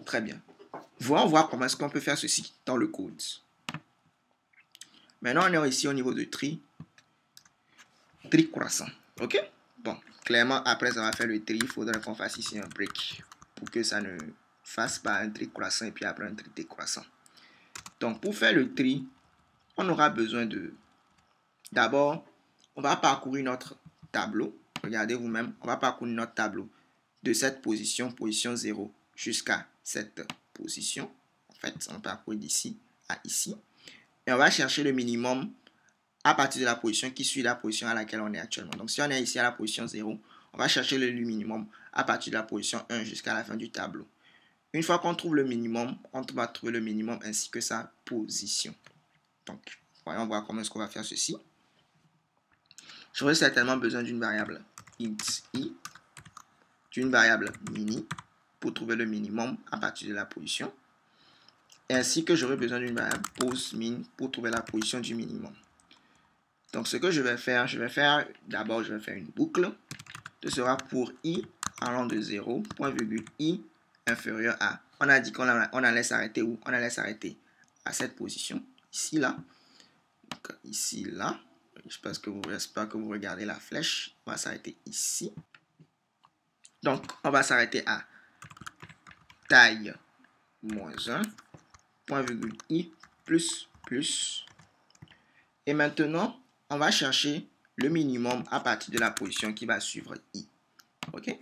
Très bien. Voyons voir comment est-ce qu'on peut faire ceci dans le code. Maintenant, on est ici au niveau de tri croissant. OK? Bon, clairement, après avoir fait le tri, il faudrait qu'on fasse ici un break pour que ça ne fasse pas un tri croissant et puis après un tri décroissant. Donc, pour faire le tri, on aura besoin de... D'abord, on va parcourir notre tableau. Regardez vous-même, on va parcourir notre tableau de cette position, position 0, jusqu'à cette position. En fait, on parcourt d'ici à ici. Et on va chercher le minimum à partir de la position qui suit la position à laquelle on est actuellement. Donc, si on est ici à la position 0, on va chercher le minimum à partir de la position 1 jusqu'à la fin du tableau. Une fois qu'on trouve le minimum, on va trouver le minimum ainsi que sa position. Donc, voyons voir comment est-ce qu'on va faire ceci. J'aurai certainement besoin d'une variable int i, d'une variable mini pour trouver le minimum à partir de la position, ainsi que j'aurai besoin d'une variable posemin pour trouver la position du minimum. Donc, ce que je vais faire d'abord, je vais faire une boucle. Ce sera pour i allant de 0, point virgule i inférieur à. On a dit qu'on allait s'arrêter où? On allait s'arrêter à cette position, ici, là. Donc, ici, là. J'espère que vous regardez la flèche. On va s'arrêter ici. Donc, on va s'arrêter à taille moins 1, point virgule i plus plus. Et maintenant, on va chercher le minimum à partir de la position qui va suivre i. OK?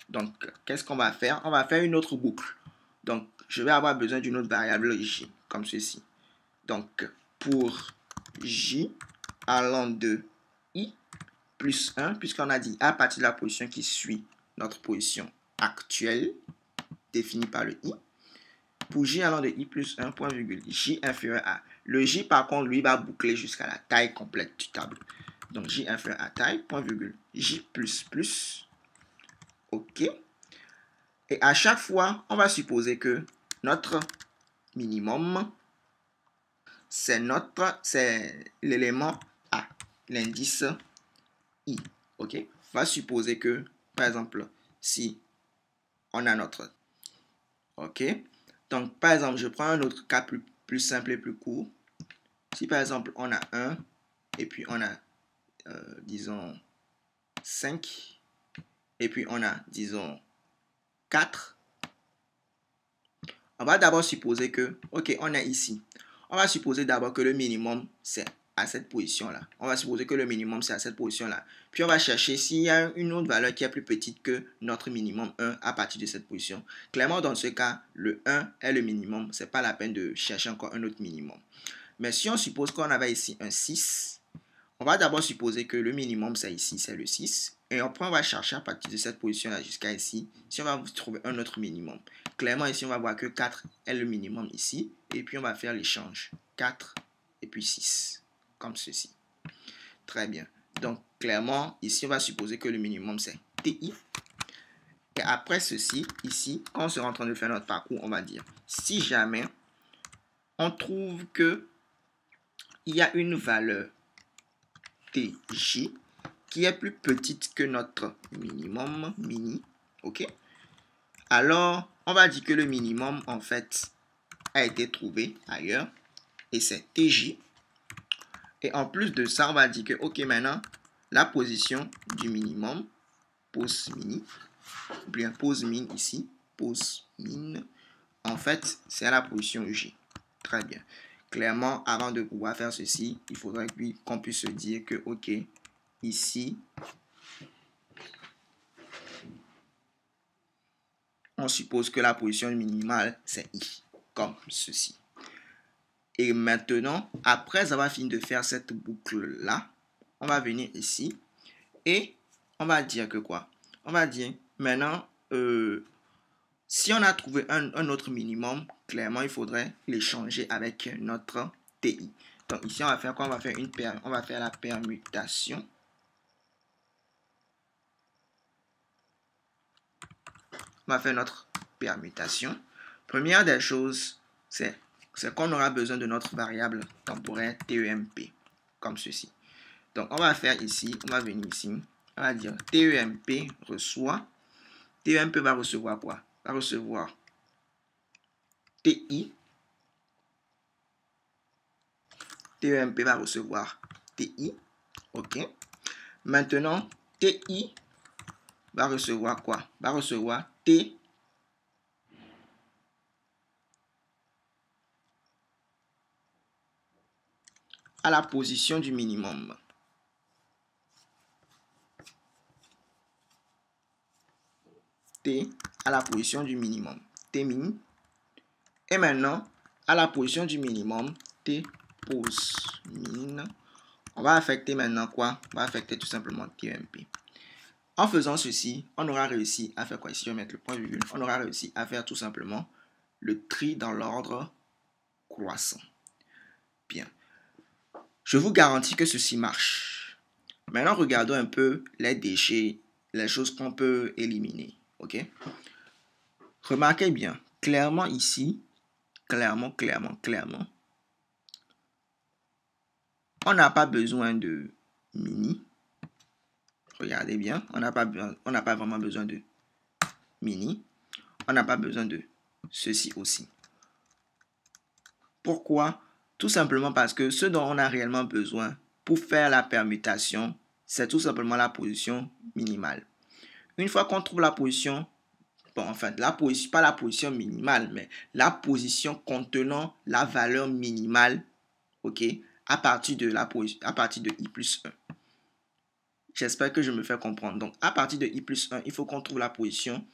Donc, qu'est-ce qu'on va faire? On va faire une autre boucle. Donc, je vais avoir besoin d'une autre variable j, comme ceci. Donc, pour j allant de i plus 1, puisqu'on a dit à partir de la position qui suit notre position actuelle, définie par le i, pour j allant de i plus 1, point virgule, j inférieur à. Le j, par contre, lui, va boucler jusqu'à la taille complète du tableau. Donc, j inférieur à taille, point virgule, j plus plus. OK. Et à chaque fois, on va supposer que notre minimum, c'est l'élément A, l'indice I. OK. On va supposer que, par exemple, si on a notre... OK. Donc, par exemple, je prends un autre cas plus simple et plus court. Si, par exemple, on a 1 et puis on a, disons, 5 et puis on a, disons, 4. On va d'abord supposer que, OK, on est ici. On va supposer d'abord que le minimum, c'est à cette position-là. On va supposer que le minimum, c'est à cette position-là. Puis, on va chercher s'il y a une autre valeur qui est plus petite que notre minimum 1 à partir de cette position. Clairement, dans ce cas, le 1 est le minimum. Ce n'est pas la peine de chercher encore un autre minimum. Mais si on suppose qu'on avait ici un 6, on va d'abord supposer que le minimum, c'est ici, c'est le 6. Et après, on va chercher à partir de cette position-là jusqu'à ici, si on va trouver un autre minimum. Clairement, ici, on va voir que 4 est le minimum ici. Et puis, on va faire l'échange. 4 et puis 6, comme ceci. Très bien. Donc, clairement, ici, on va supposer que le minimum, c'est TI. Et après ceci, ici, quand on sera en train de faire notre parcours, on va dire, si jamais on trouve que il y a une valeur TJ qui est plus petite que notre minimum mini, ok? Alors, on va dire que le minimum, en fait, a été trouvé ailleurs, et c'est TJ. Et en plus de ça, on va dire que, ok, maintenant, la position du minimum, pose mini, ou bien pose min ici, pose min, en fait, c'est à la position J. Très bien. Clairement, avant de pouvoir faire ceci, il faudrait qu'on puisse se dire que, ok, ici, on suppose que la position minimale, c'est I, comme ceci. Et maintenant, après avoir fini de faire cette boucle-là, on va venir ici et on va dire que quoi? On va dire, maintenant, si on a trouvé un autre minimum, clairement, il faudrait l'échanger avec notre TI. Donc ici, on va faire quoi? On va faire la permutation. On va faire notre permutation. Première des choses, c'est qu'on aura besoin de notre variable temporaire TEMP, comme ceci. Donc, on va faire ici, on va venir ici, on va dire TEMP reçoit. TEMP va recevoir quoi? va recevoir TI. TEMP va recevoir TI. OK. Maintenant, TI va recevoir quoi? Va recevoir T à la position du minimum. T à la position du minimum. T min. Et maintenant, à la position du minimum, T pose min. On va affecter maintenant quoi? On va affecter tout simplement TEMP. En faisant ceci, on aura réussi à faire quoi? Ici, je vais mettre le point virgule. On aura réussi à faire tout simplement le tri dans l'ordre croissant. Bien. Je vous garantis que ceci marche. Maintenant, regardons un peu les déchets, les choses qu'on peut éliminer. OK? Remarquez bien, clairement ici, clairement, on n'a pas besoin de mini. Regardez bien, on n'a pas vraiment besoin de mini. On n'a pas besoin de ceci aussi. Pourquoi? Tout simplement parce que ce dont on a réellement besoin pour faire la permutation, c'est tout simplement la position minimale. Une fois qu'on trouve la position, bon, enfin, pas la position minimale, mais la position contenant la valeur minimale, ok, à partir de I plus 1. J'espère que je me fais comprendre. Donc, à partir de I plus 1, il faut qu'on trouve la position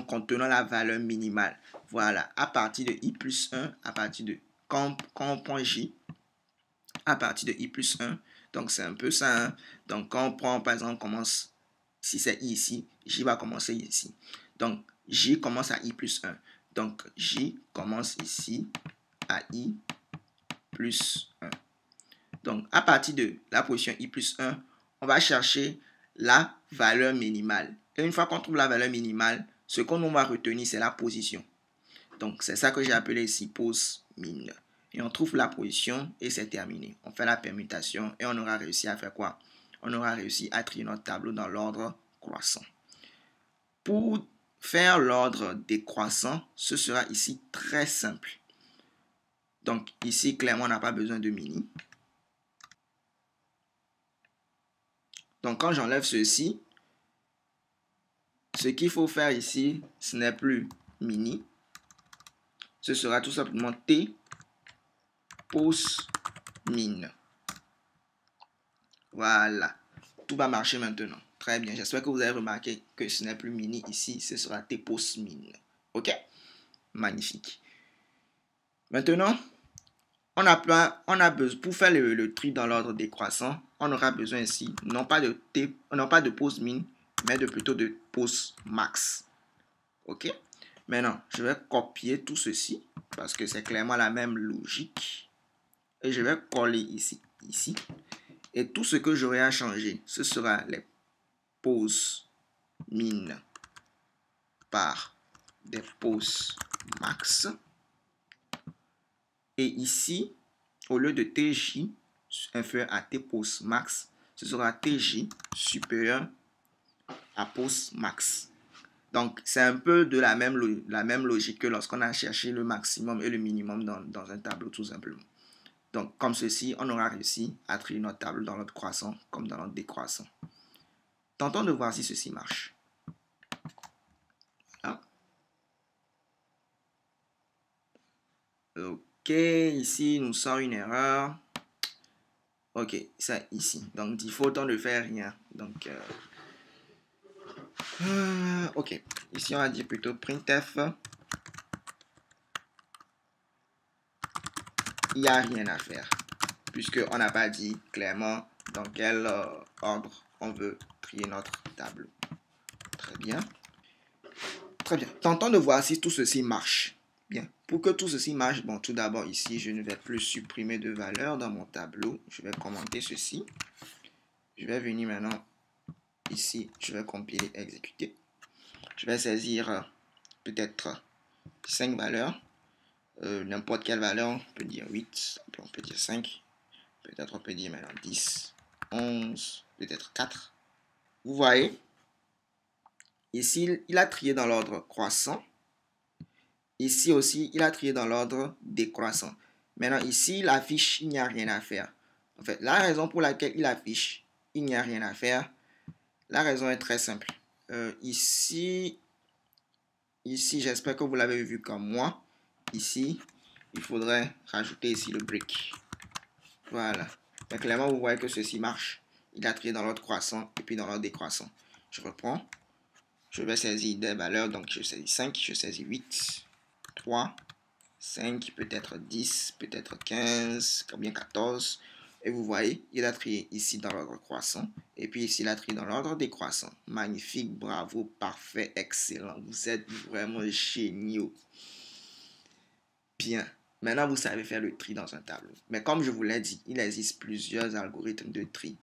contenant la valeur minimale. Voilà, à partir de I plus 1, à partir de, quand on prend J, à partir de I plus 1, donc c'est un peu ça. Hein? Donc, quand on prend, par exemple, on commence, si c'est I ici, J va commencer ici. Donc, J commence à I plus 1. Donc, J commence ici à I plus 1. Donc, à partir de la position I plus 1, on va chercher la valeur minimale. Et une fois qu'on trouve la valeur minimale, ce qu'on va retenir, c'est la position. Donc, c'est ça que j'ai appelé ici pose min. Et on trouve la position et c'est terminé. On fait la permutation et on aura réussi à faire quoi? On aura réussi à trier notre tableau dans l'ordre croissant. Pour faire l'ordre décroissant, ce sera ici très simple. Donc, ici, clairement, on n'a pas besoin de mini. Donc, quand j'enlève ceci, ce qu'il faut faire ici, ce n'est plus mini. Ce sera tout simplement T pose min. Voilà. Tout va marcher maintenant. Très bien. J'espère que vous avez remarqué que ce n'est plus mini ici. Ce sera T pose min. OK? Magnifique. Maintenant, pour faire le tri dans l'ordre décroissant, on aura besoin ici, non pas de pose min, mais plutôt de pose max. OK? Maintenant, je vais copier tout ceci parce que c'est clairement la même logique. Et je vais coller ici. Et tout ce que j'aurai à changer, ce sera les poses min par des poses max. Et ici, au lieu de TJ inférieur à T pose max, ce sera TJ supérieur à pose max. Donc, c'est un peu de la même logique que lorsqu'on a cherché le maximum et le minimum dans un tableau, tout simplement. Donc, comme ceci, on aura réussi à trier notre tableau dans notre croissant comme dans notre décroissant. Tentons de voir si ceci marche. Voilà. OK, ici, nous sort une erreur. OK, c'est ici. Donc, il faut autant de faire rien. Donc, OK. Ici, on va dire plutôt printf. Il n'y a rien à faire. Puisqu'on n'a pas dit clairement dans quel ordre on veut trier notre tableau. Très bien. Très bien. Tentons de voir si tout ceci marche. Bien. Pour que tout ceci marche, bon, tout d'abord ici, je ne vais plus supprimer de valeur dans mon tableau. Je vais commenter ceci. Je vais venir maintenant ici. Je vais compiler, exécuter. Je vais saisir peut-être 5 valeurs. N'importe quelle valeur. On peut dire 8. On peut dire 5. Peut-être on peut dire maintenant 10, 11, peut-être 4. Vous voyez, Ici, il a trié dans l'ordre croissant. Ici aussi, il a trié dans l'ordre décroissant. Maintenant, ici, il affiche, il n'y a rien à faire. En fait, la raison pour laquelle il affiche, il n'y a rien à faire, la raison est très simple. Ici, j'espère que vous l'avez vu comme moi. Ici, il faudrait rajouter ici le break. Voilà. Mais clairement, vous voyez que ceci marche. Il a trié dans l'ordre croissant et puis dans l'ordre décroissant. Je reprends. Je vais saisir des valeurs. Donc, je saisis 5, je saisis 8, 3, 5, peut-être 10, peut-être 15, combien 14. Et vous voyez, il a trié ici dans l'ordre croissant. Et puis ici, il a trié dans l'ordre décroissant. Magnifique, bravo, parfait, excellent. Vous êtes vraiment géniaux. Bien. Maintenant, vous savez faire le tri dans un tableau. Mais comme je vous l'ai dit, il existe plusieurs algorithmes de tri.